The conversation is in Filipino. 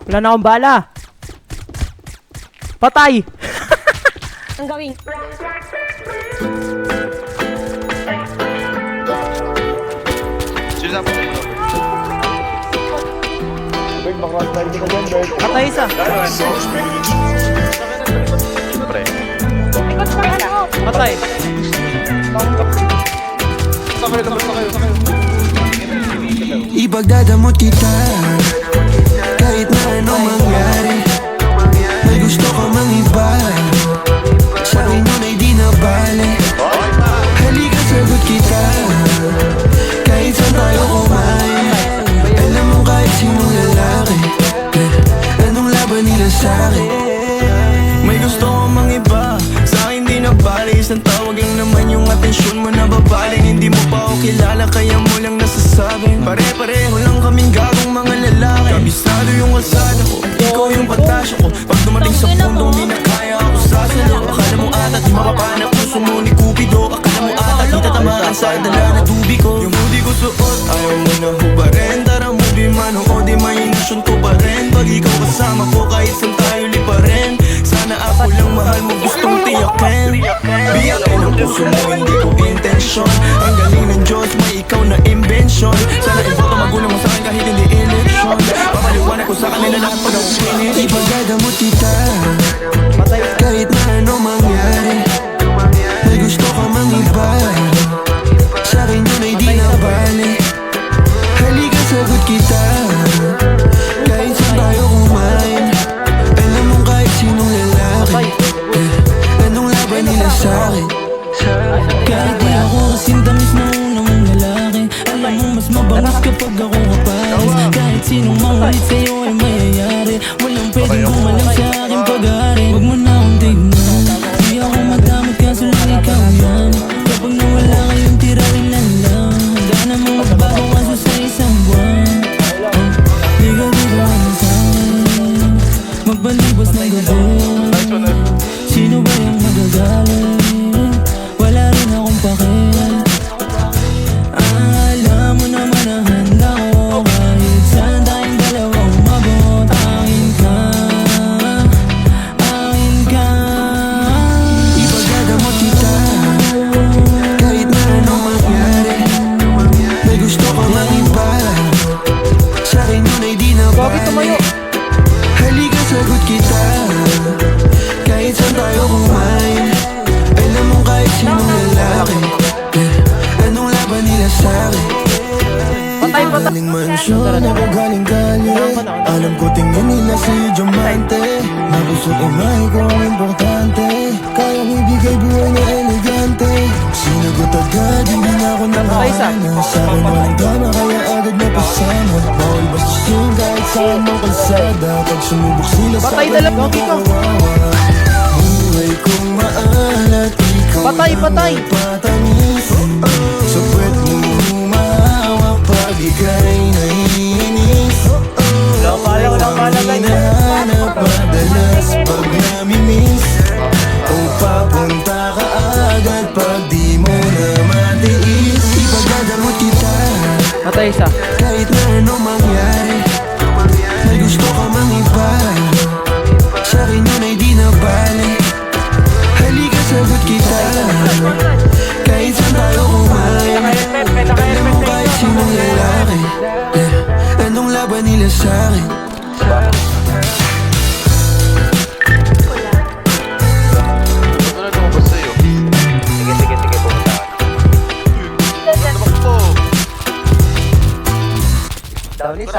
Wala na akong bala. Patay! Ang gawin. Sino na po? Patay isa. Siyempre. Patay. Ipagdadamot kita kahit na anong mangyari. May gusto ka mang iba, sa'kin yun ay di na bale. Halika sagot kita kahit saan tayo kumain. Alam mo kahit sinong lalaki, anong laban nila sa'kin. May gusto ka mang iba, sa'kin di na bale. Isang tawag lang naman yung atensyon mo na babaling. Hindi mo pa ako kilala kaya mo lang nasasabing pare-pareho lang kaming gagong mga lalaki. Kabisado yung kalsada ko, ikaw yung patasya ko. Pag dumating sa pundong di na kaya ako sasalo. Akala mo ata di mapapana puso mo ni Cupido. Akala mo ata di tatamaan sa dala na tubig ko. Yung hoodie ko suot, ayaw mo na hubarin. Tara movie man o di mainasyon ko pa rin. Pag ikaw kasama ko kahit saan tayo lipa rin. Sana ako lang mahal mo gustong tiyakin. Biyakin ang puso mo hindi ko intensyon. Ang galing ng Diyos may ikaw na invention. Sana iboto magulang mo sa akin kahit hindi eleksyon. Papaliwanag ko sa kanila lahat pag ako finish. Ipagdadamot kita kahit na ano mangyari. May gusto ka mang iba, sa'kin yun ay di na bale. Halika sagot kita kahit saan tayo kumain. Alam mo kahit sinong lalaki, anong laban nila sa'kin. Kahit di ako kasing tamis na una mong lalaki, alam mo mas mabangis kapag ako kapares. Kahit sinong mangulit sa'yo ay mayayari. Walang pwedeng kumalang sa aking pag-aari. Huwag mo na akong tignan, di ako madamot kaso lang ikaw yan. Kapag nawala kayong tira rin lang lang, handa namang magbago kaso sa isang buwan. Di ko ano sa'kin, magbalibas ng gabi. Sino ba yung magagaling? Wala rin akong pakialam. Alam mo naman na handa ko kahit saan tayong dalawa umabot. Akin ka, akin ka. Ipagdadamot kita kahit na anong mangyari. May gusto ka mang iba, sa'kin yun ay di na bale. Halika sagot kita kahit saan tayo kumain. Alam mo kahit sinong lalaki, anong laban nila sa'kin. Patay, patay. Galing mansyon, ako galing galing. Alam ko tingin nila si Diamante. Nabusog imay ko ang importante. Kayang ibigay buhay na elegante. Sinagot agad, hindi na ako nakahana. Sa'kin walang drama, kaya agad na pasama. Bawal bastusin kahit saan mong kalsada. Pag sumubok sila Patay, sa'kin, dalawa hindi dito. ko kawawa. Buhay kong maalat, ikaw Patay, patay. ang patamis. Sa puwet mo humahawak pag ika'y naiinis. Hinahanap madalas pag namimiss. O papunta ka agad pag di mo na matiis. Ipagdadamot kita Patay isa. kahit na anong mangyari. May gusto ka mang iba, sa'kin yun ay di na bale. Halika sagot kita kahit saan tayo kumain. Alam mo kahit sinong lalaki, anong laban nila sa'kin.